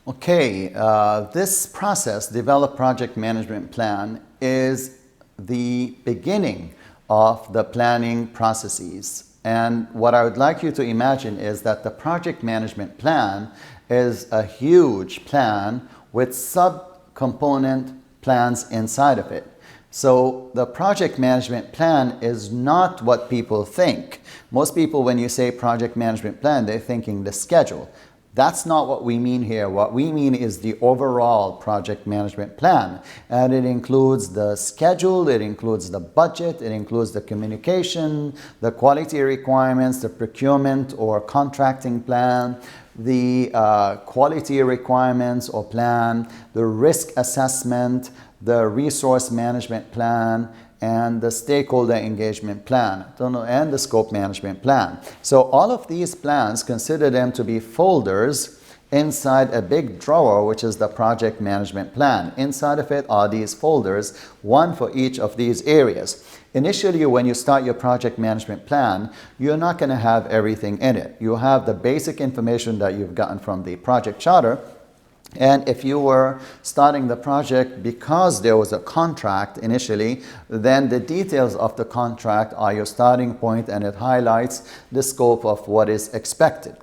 Okay, this process, develop project management plan, is the beginning of the planning processes. And what I would like you to imagine is that the project management plan is a huge plan with sub-component plans inside of it. So the project management plan is not what people think. Most people, when you say project management plan, they're thinking the schedule. That's not what we mean here. What we mean is the overall project management plan. And it includes the schedule, it includes the budget, it includes the communication, the quality requirements, the procurement or contracting plan, the quality requirements or plan, the risk assessment, the resource management plan, and the stakeholder engagement plan, and the scope management plan. So all of these plans, consider them to be folders inside a big drawer, which is the project management plan. Inside of it are these folders, one for each of these areas. Initially, when you start your project management plan, you're not going to have everything in it. You have the basic information that you've gotten from the project charter. And if you were starting the project because there was a contract initially, then the details of the contract are your starting point, and it highlights the scope of what is expected.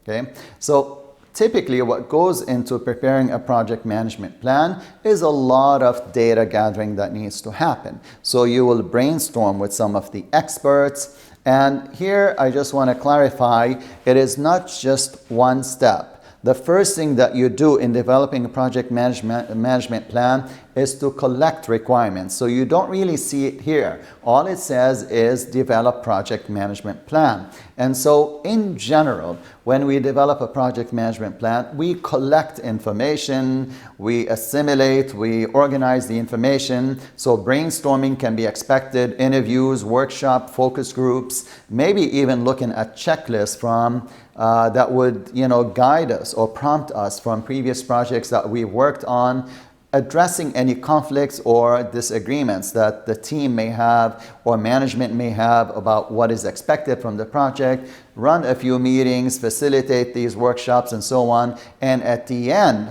Okay? So typically what goes into preparing a project management plan is a lot of data gathering that needs to happen. So you will brainstorm with some of the experts. And here I just want to clarify, it is not just one step. The first thing that you do in developing a project management plan is to collect requirements. So you don't really see it here. All it says is develop project management plan. And so in general, when we develop a project management plan, we collect information, we assimilate, we organize the information. So brainstorming can be expected, interviews, workshop, focus groups, maybe even looking at checklists from that would guide us or prompt us from previous projects that we worked on, addressing any conflicts or disagreements that the team may have or management may have about what is expected from the project, run a few meetings, facilitate these workshops and so on. And at the end,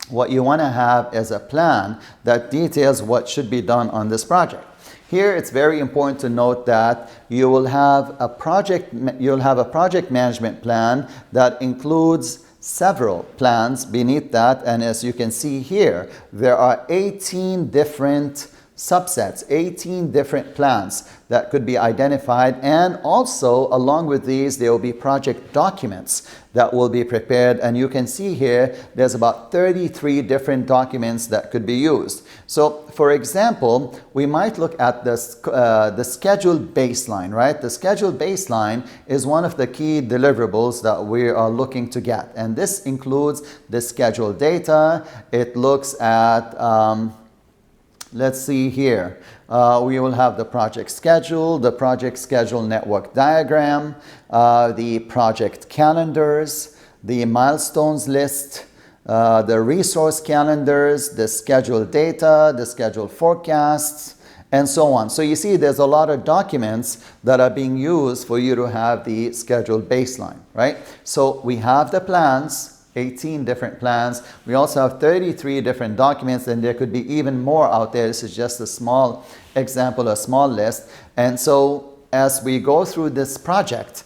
what you want to have is a plan that details what should be done on this project. Here, it's very important to note that you will have a project management plan that includes several plans beneath that. And as you can see here, there are 18 different subsets, 18 different plans that could be identified. And also, along with these, there will be project documents that will be prepared. And you can see here, there's about 33 different documents that could be used. So, for example, we might look at the scheduled baseline, right? The scheduled baseline is one of the key deliverables that we are looking to get. And this includes the schedule data. It looks at let's see here. We will have the project schedule network diagram, the project calendars, the milestones list, the resource calendars, the schedule data, the schedule forecasts, and so on. So you see there's a lot of documents that are being used for you to have the scheduled baseline, right? So we have the plans, 18 different plans. We also have 33 different documents, and there could be even more out there. This is just a small example, a small list. And so as we go through this project,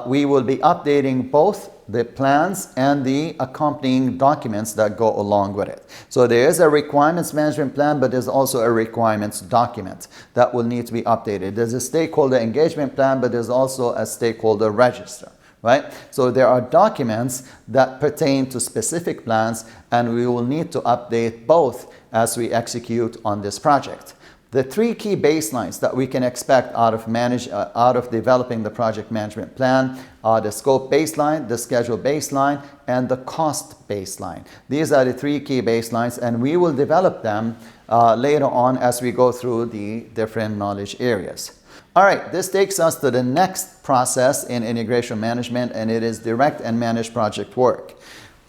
we will be updating both the plans and the accompanying documents that go along with it. So there is a requirements management plan, but there's also a requirements document that will need to be updated. There's a stakeholder engagement plan, but there's also a stakeholder register. Right? So there are documents that pertain to specific plans, and we will need to update both as we execute on this project. The three key baselines that we can expect out of developing the project management plan are the scope baseline, the schedule baseline, and the cost baseline. These are the three key baselines, and we will develop them later on as we go through the different knowledge areas. All right, this takes us to the next process in integration management, and it is direct and manage project work.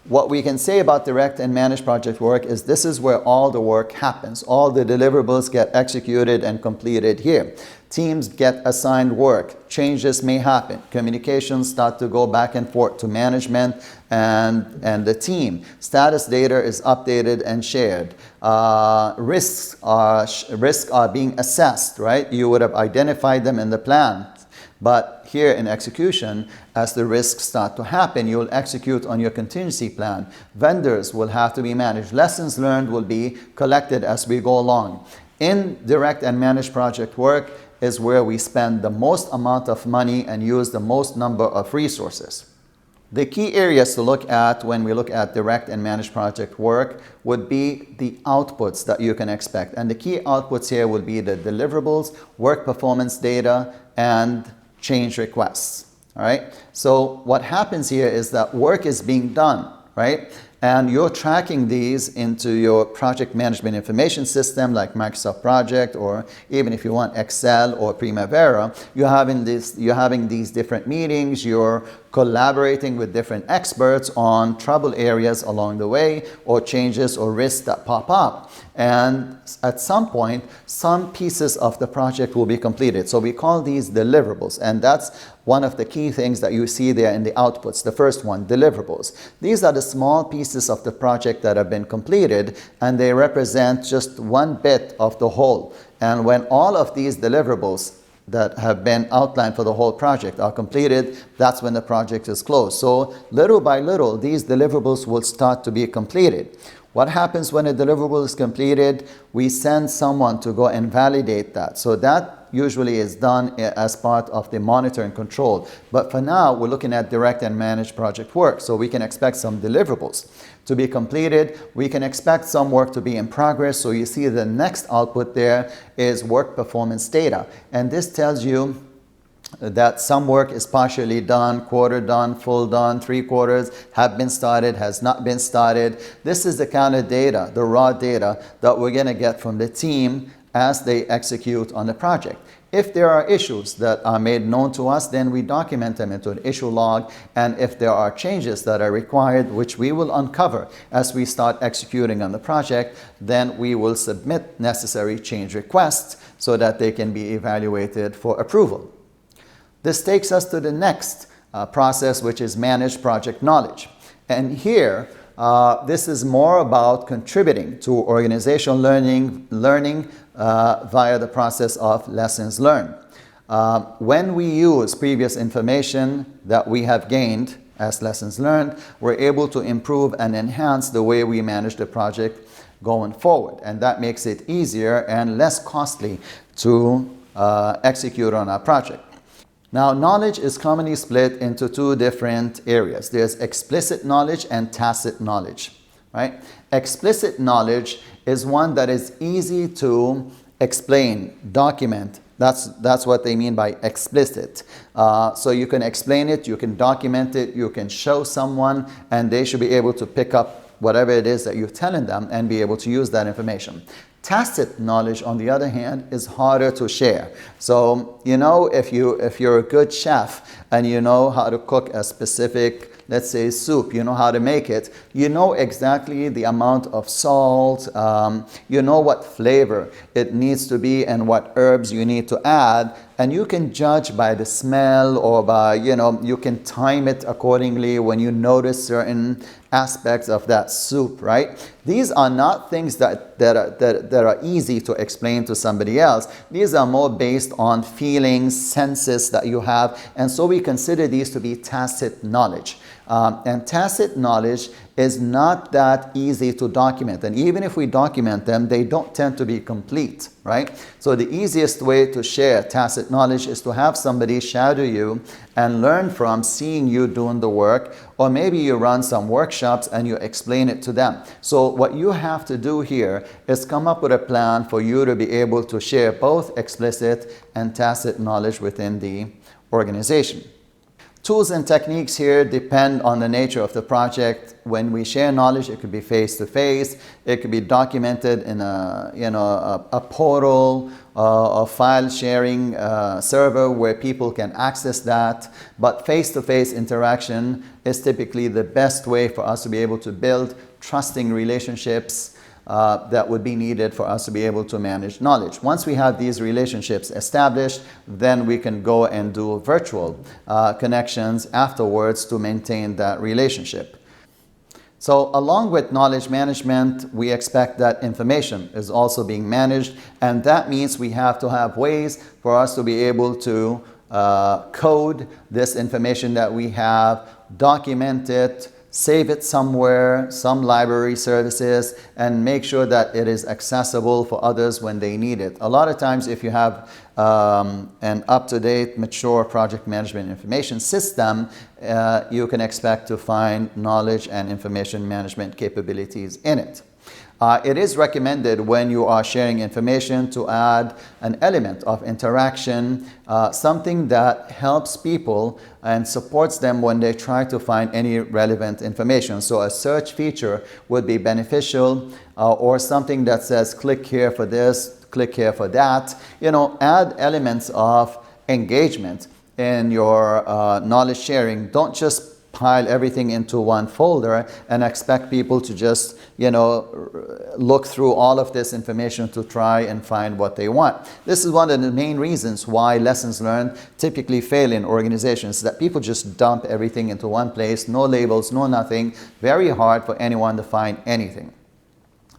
What we can say about direct and managed project work is this is where all the work happens. All the deliverables get executed and completed here. Teams get assigned work. Changes may happen. Communications start to go back and forth to management and the team. Status data is updated and shared. Risks are being assessed, right? You would have identified them in the plan. But here in execution, as the risks start to happen, you'll execute on your contingency plan. Vendors will have to be managed. Lessons learned will be collected as we go along. In direct and managed project work is where we spend the most amount of money and use the most number of resources. The key areas to look at when we look at direct and managed project work would be the outputs that you can expect. And the key outputs here would be the deliverables, work performance data, and change requests. All right. So what happens here is that work is being done, right? And you're tracking these into your project management information system like Microsoft Project, or even if you want Excel or Primavera, you're having these different meetings, you're collaborating with different experts on trouble areas along the way, or changes or risks that pop up. And at some point, some pieces of the project will be completed. So we call these deliverables. And that's one of the key things that you see there in the outputs. The first one, deliverables. These are the small pieces of the project that have been completed, and they represent just one bit of the whole. And when all of these deliverables that have been outlined for the whole project are completed, that's when the project is closed. So little by little, these deliverables will start to be completed. What happens when a deliverable is completed? We send someone to go and validate that. So that usually is done as part of the monitor and control. But for now, we're looking at direct and managed project work. So we can expect some deliverables to be completed. We can expect some work to be in progress. So you see the next output there is work performance data. And this tells you that some work is partially done, quarter done, full done, 3/4 have been started, has not been started. This is the kind of data, the raw data that we're going to get from the team as they execute on the project. If there are issues that are made known to us, then we document them into an issue log. And if there are changes that are required, which we will uncover as we start executing on the project, then we will submit necessary change requests so that they can be evaluated for approval. This takes us to the next process, which is managed project knowledge. And here, this is more about contributing to organizational learning via the process of lessons learned. When we use previous information that we have gained as lessons learned, we're able to improve and enhance the way we manage the project going forward. And that makes it easier and less costly to execute on our project. Now, knowledge is commonly split into two different areas. There's explicit knowledge and tacit knowledge, right? Explicit knowledge is one that is easy to explain, document. That's what they mean by explicit. So you can explain it, you can document it, you can show someone, and they should be able to pick up whatever it is that you're telling them and be able to use that information. Tacit knowledge, on the other hand, is harder to share. So, you know, if you're a good chef and you know how to cook a specific, let's say, soup, you know how to make it, you know exactly the amount of salt, you know what flavor it needs to be and what herbs you need to add, and you can judge by the smell or by, you know, you can time it accordingly when you notice certain aspects of that soup, right? These are not things that are easy to explain to somebody else. These are more based on feelings, senses that you have, and so we consider these to be tacit knowledge. And tacit knowledge is not that easy to document. And even if we document them, they don't tend to be complete, right? So the easiest way to share tacit knowledge is to have somebody shadow you and learn from seeing you doing the work, or maybe you run some workshops and you explain it to them. So what you have to do here is come up with a plan for you to be able to share both explicit and tacit knowledge within the organization. Tools and techniques here depend on the nature of the project. When we share knowledge, it could be face-to-face. It could be documented in a portal, a file sharing server where people can access that. But face-to-face interaction is typically the best way for us to be able to build trusting relationships that would be needed for us to be able to manage knowledge. Once we have these relationships established, then we can go and do virtual connections afterwards to maintain that relationship. So along with knowledge management, we expect that information is also being managed, and that means we have to have ways for us to be able to code this information that we have, document it, save it somewhere, some library services, and make sure that it is accessible for others when they need it. A lot of times if you have an up-to-date, mature project management information system, you can expect to find knowledge and information management capabilities in it. It is recommended when you are sharing information to add an element of interaction, something that helps people and supports them when they try to find any relevant information. So a search feature would be beneficial, or something that says click here for this, click here for that. Add elements of engagement in your knowledge sharing. Don't just pile everything into one folder and expect people to just, look through all of this information to try and find what they want. This is one of the main reasons why lessons learned typically fail in organizations, that people just dump everything into one place, no labels, no nothing, very hard for anyone to find anything.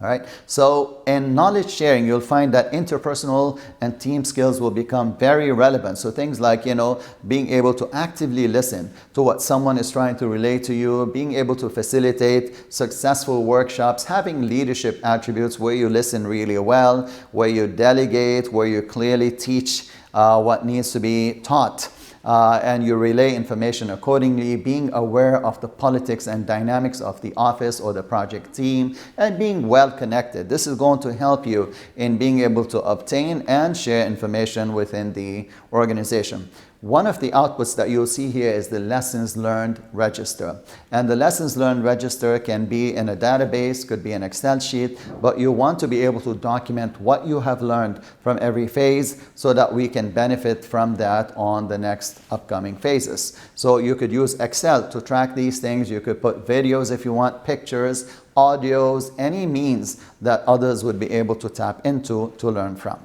All right. So in knowledge sharing, you'll find that interpersonal and team skills will become very relevant. So things like, being able to actively listen to what someone is trying to relate to you, being able to facilitate successful workshops, having leadership attributes where you listen really well, where you delegate, where you clearly teach what needs to be taught. And you relay information accordingly, being aware of the politics and dynamics of the office or the project team, and being well connected. This is going to help you in being able to obtain and share information within the organization. One of the outputs that you'll see here is the lessons learned register. And the lessons learned register can be in a database, could be an Excel sheet, but you want to be able to document what you have learned from every phase so that we can benefit from that on the next upcoming phases. So you could use Excel to track these things. You could put videos if you want, pictures, audios, any means that others would be able to tap into to learn from.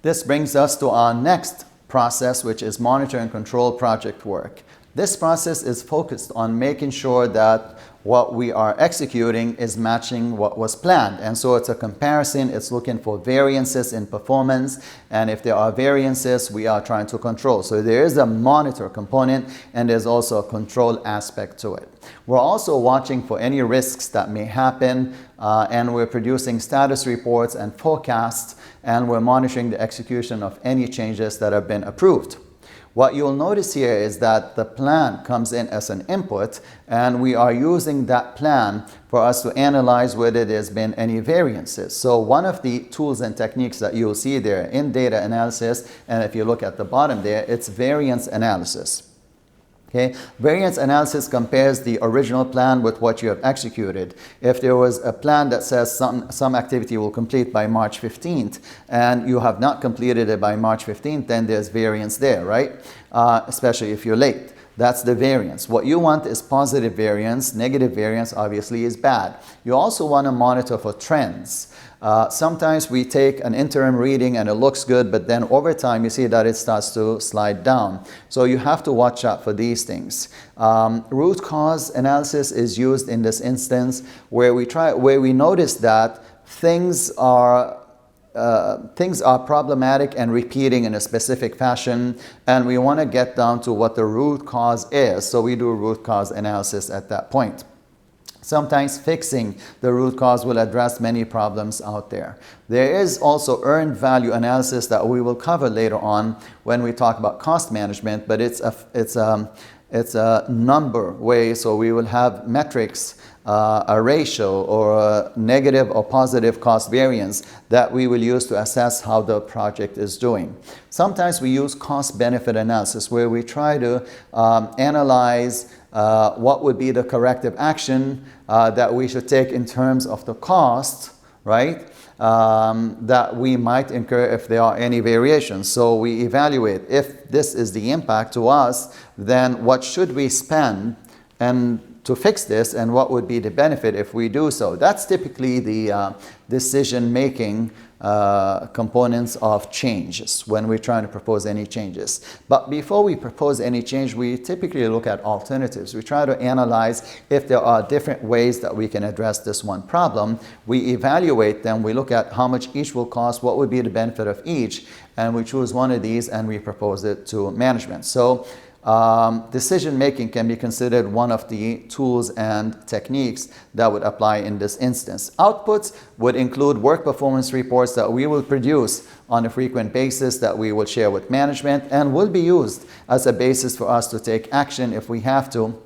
This brings us to our next process, which is monitor and control project work. This process is focused on making sure that what we are executing is matching what was planned. And so it's a comparison, it's looking for variances in performance, and if there are variances, we are trying to control. So there is a monitor component, and there's also a control aspect to it. We're also watching for any risks that may happen, and we're producing status reports and forecasts, and we're monitoring the execution of any changes that have been approved. What you'll notice here is that the plan comes in as an input, and we are using that plan for us to analyze whether there's been any variances. So one of the tools and techniques that you'll see there in data analysis, and if you look at the bottom there, it's variance analysis. Okay. Variance analysis compares the original plan with what you have executed. If there was a plan that says some activity will complete by March 15th and you have not completed it by March 15th, then there's variance there, right? Especially if you're late. That's the variance. What you want is positive variance. Negative variance obviously is bad. You also want to monitor for trends. Sometimes we take an interim reading and it looks good, but then over time you see that it starts to slide down. So you have to watch out for these things. Root cause analysis is used in this instance where we notice that things are problematic and repeating in a specific fashion, and we want to get down to what the root cause is. So we do root cause analysis at that point. Sometimes fixing the root cause will address many problems out there. There is also earned value analysis that we will cover later on when we talk about cost management, but it's a number way, so we will have metrics a ratio or a negative or positive cost variance that we will use to assess how the project is doing. Sometimes we use cost-benefit analysis, where we try to analyze what would be the corrective action that we should take in terms of the cost, right? That we might incur if there are any variations. So we evaluate if this is the impact to us, then what should we spend and to fix this, and what would be the benefit if we do so. That's typically the decision-making components of changes when we're trying to propose any changes. But before we propose any change, we typically look at alternatives. We try to analyze if there are different ways that we can address this one problem. We evaluate them, we look at how much each will cost, what would be the benefit of each, and we choose one of these and we propose it to management. So decision making can be considered one of the tools and techniques that would apply in this instance. Outputs would include work performance reports that we will produce on a frequent basis that we will share with management and will be used as a basis for us to take action if we have to.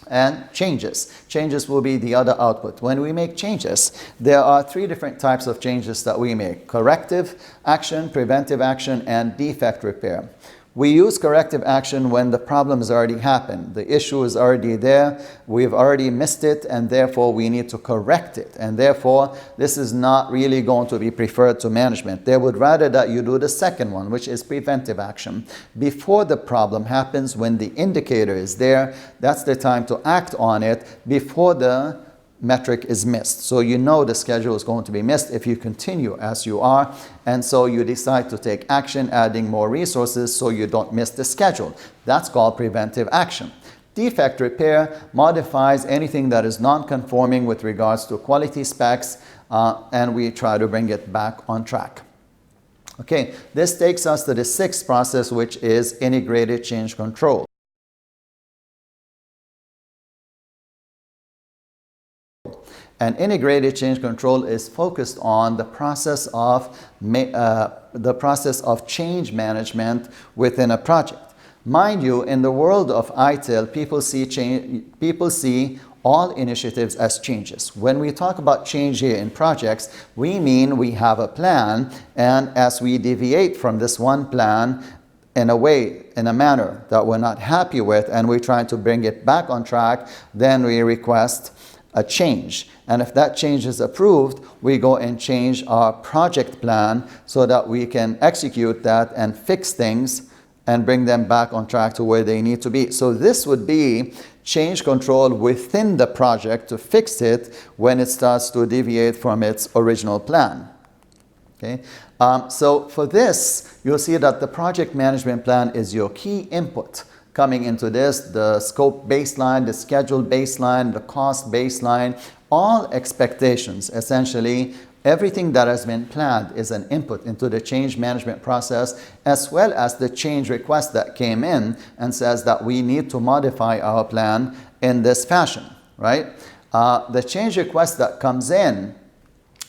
And changes. Changes will be the other output. When we make changes, there are three different types of changes that we make: corrective action, preventive action, and defect repair. We use corrective action when the problem has already happened. The issue is already there. We've already missed it, and therefore we need to correct it. And therefore, this is not really going to be preferred to management. They would rather that you do the second one, which is preventive action. Before the problem happens, when the indicator is there, that's the time to act on it before the metric is missed. So you know the schedule is going to be missed if you continue as you are, and so you decide to take action, adding more resources so you don't miss the schedule. That's called preventive action. Defect repair modifies anything that is non-conforming with regards to quality specs, and we try to bring it back on track. Okay, this takes us to the sixth process, which is integrated change control. And integrated change control is focused on the process of change management within a project. Mind you, in the world of ITIL, people see all initiatives as changes. When we talk about change here in projects, we mean we have a plan, and as we deviate from this one plan in a manner that we're not happy with, and we're trying to bring it back on track, then we request a change. And if that change is approved, we go and change our project plan so that we can execute that and fix things and bring them back on track to where they need to be. So this would be change control within the project to fix it when it starts to deviate from its original plan. Okay? So for this, you'll see that the project management plan is your key input coming into this: the scope baseline, the schedule baseline, the cost baseline, all expectations. Essentially, everything that has been planned is an input into the change management process, as well as the change request that came in and says that we need to modify our plan in this fashion, right? The change request that comes in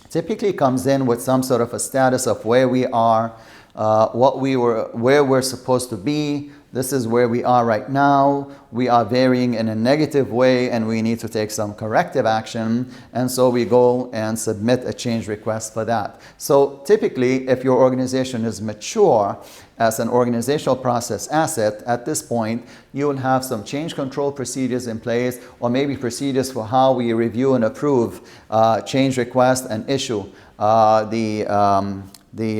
typically comes in with some sort of a status of where we are, where we're supposed to be. This is where we are right now. We are varying in a negative way, and we need to take some corrective action. And so we go and submit a change request for that. So typically, if your organization is mature as an organizational process asset, at this point, you will have some change control procedures in place, or maybe procedures for how we review and approve change requests and issue the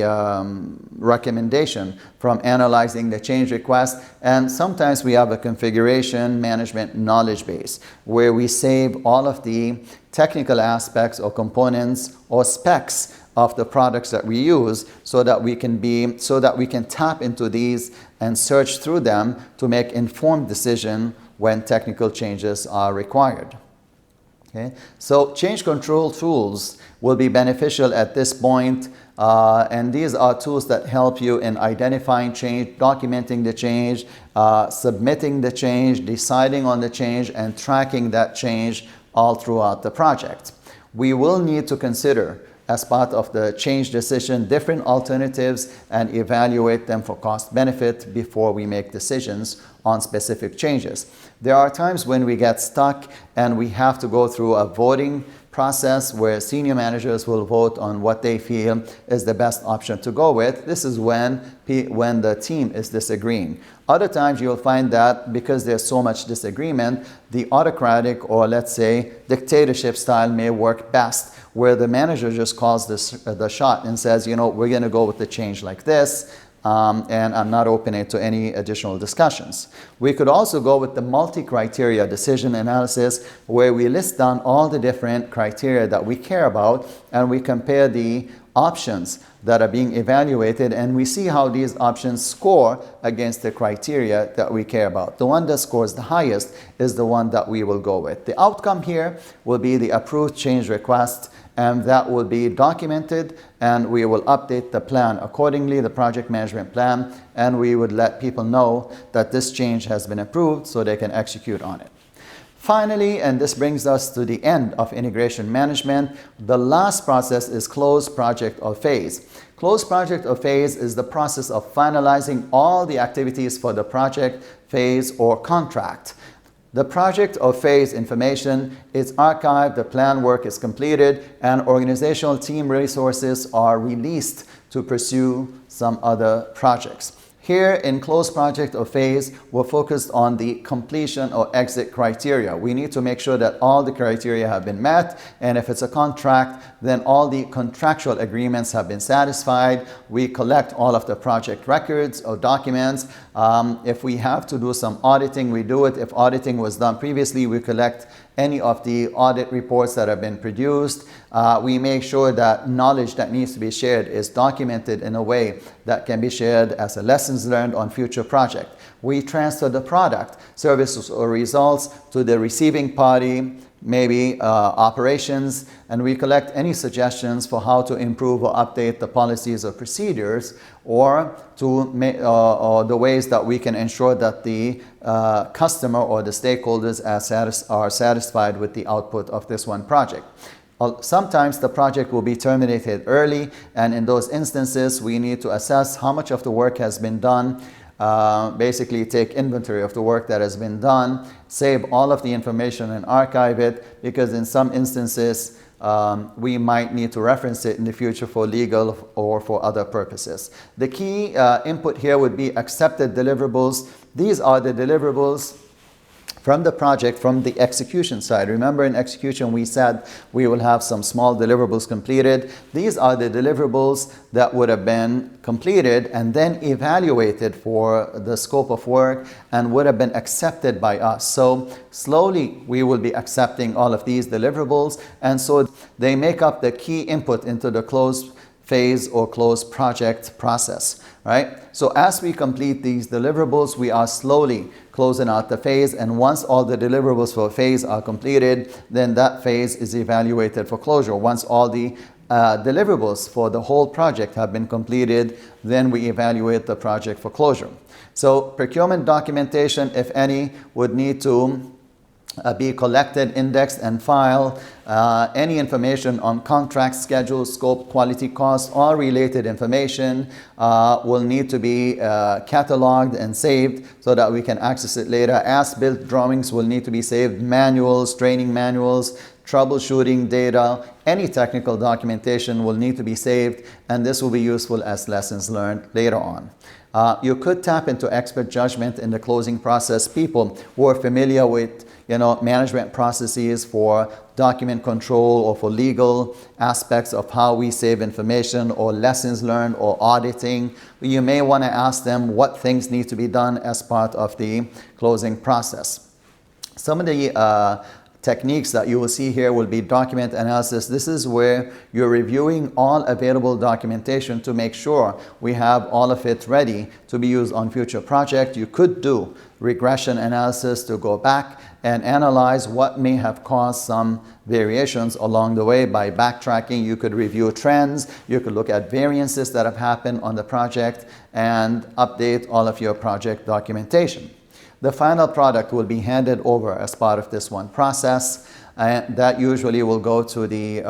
recommendation from analyzing the change request. And sometimes we have a configuration management knowledge base where we save all of the technical aspects or components or specs of the products that we use, so that we can tap into these and search through them to make informed decision when technical changes are required. Okay? So change control tools will be beneficial at this point, and these are tools that help you in identifying change, documenting the change, submitting the change, deciding on the change, and tracking that change all throughout the project. We will need to consider as part of the change decision different alternatives and evaluate them for cost benefit before we make decisions on specific changes. There are times when we get stuck and we have to go through a voting process where senior managers will vote on what they feel is the best option to go with. This is when the team is disagreeing. Other times you'll find that because there's so much disagreement, the autocratic or let's say dictatorship style may work best, where the manager just calls the shot and says, you know, we're going to go with the change like this. And I'm not open to any additional discussions. We could also go with the multi-criteria decision analysis, where we list down all the different criteria that we care about and we compare the options that are being evaluated and we see how these options score against the criteria that we care about. The one that scores the highest is the one that we will go with. The outcome here will be the approved change request, and that will be documented, and we will update the plan accordingly, the project management plan, and we would let people know that this change has been approved so they can execute on it. Finally, and this brings us to the end of integration management, the last process is close project or phase. Close project or phase is the process of finalizing all the activities for the project, phase, or contract. The project or phase information is archived, the plan work is completed, and organizational team resources are released to pursue some other projects. Here in close project or phase, we're focused on the completion or exit criteria. We need to make sure that all the criteria have been met, and if it's a contract, then all the contractual agreements have been satisfied. We collect all of the project records or documents. If we have to do some auditing, we do it. If auditing was done previously, we collect any of the audit reports that have been produced. We make sure that knowledge that needs to be shared is documented in a way that can be shared as a lessons learned on future project. We transfer the product, services, or results to the receiving party, maybe operations, and we collect any suggestions for how to improve or update the policies or procedures, or the ways that we can ensure that the customer or the stakeholders are satisfied with the output of this one project. Sometimes the project will be terminated early, and in those instances we need to assess how much of the work has been done, basically take inventory of the work that has been done, save all of the information and archive it, because in some instances we might need to reference it in the future for legal or for other purposes. The key input here would be accepted deliverables. These are the deliverables from the project, from the execution side. Remember, in execution we said we will have some small deliverables completed. These are the deliverables that would have been completed and then evaluated for the scope of work and would have been accepted by us. So slowly we will be accepting all of these deliverables, and so they make up the key input into the closed phase or closed project process, right? So as we complete these deliverables, we are slowly closing out the phase, and once all the deliverables for a phase are completed, then that phase is evaluated for closure. Once all the deliverables for the whole project have been completed, then we evaluate the project for closure. So procurement documentation, if any, would need to be collected, indexed, and filed. Any information on contract, schedule, scope, quality, cost, all related information will need to be cataloged and saved so that we can access it later. As-built drawings will need to be saved, manuals, training manuals, troubleshooting data, any technical documentation will need to be saved, and this will be useful as lessons learned later on. You could tap into expert judgment in the closing process, people who are familiar with management processes for document control or for legal aspects of how we save information or lessons learned or auditing. You may want to ask them what things need to be done as part of the closing process. Some of the techniques that you will see here will be document analysis. This is where you're reviewing all available documentation to make sure we have all of it ready to be used on future projects. You could do regression analysis to go back and analyze what may have caused some variations along the way by backtracking. You could review trends, you could look at variances that have happened on the project and update all of your project documentation. The final product will be handed over as part of this one process. and that usually will go to the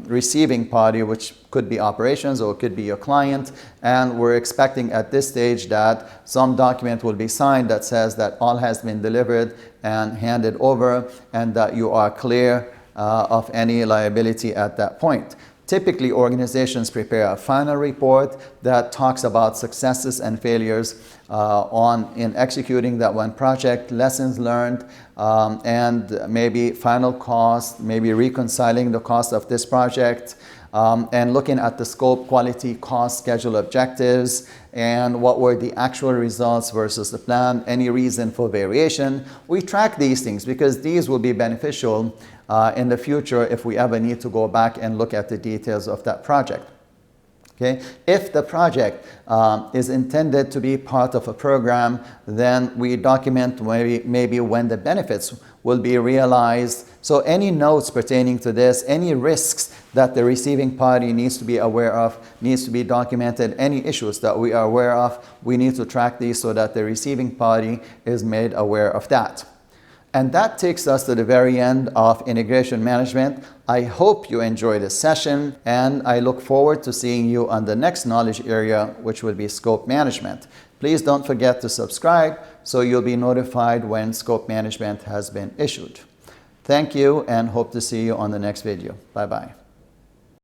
receiving party, which could be operations or it could be your client. And we're expecting at this stage that some document will be signed that says that all has been delivered and handed over, and that you are clear of any liability at that point. Typically, organizations prepare a final report that talks about successes and failures in executing that one project, lessons learned, and maybe final cost, maybe reconciling the cost of this project, and looking at the scope, quality, cost, schedule, objectives, and what were the actual results versus the plan, any reason for variation. We track these things because these will be beneficial in the future if we ever need to go back and look at the details of that project. Okay? If the project is intended to be part of a program, then we document maybe when the benefits will be realized. So any notes pertaining to this, any risks that the receiving party needs to be aware of, needs to be documented. Any issues that we are aware of, we need to track these so that the receiving party is made aware of that. And that takes us to the very end of integration management. I hope you enjoy this session, and I look forward to seeing you on the next knowledge area, which will be scope management. Please don't forget to subscribe so you'll be notified when scope management has been issued. Thank you, and hope to see you on the next video. Bye-bye.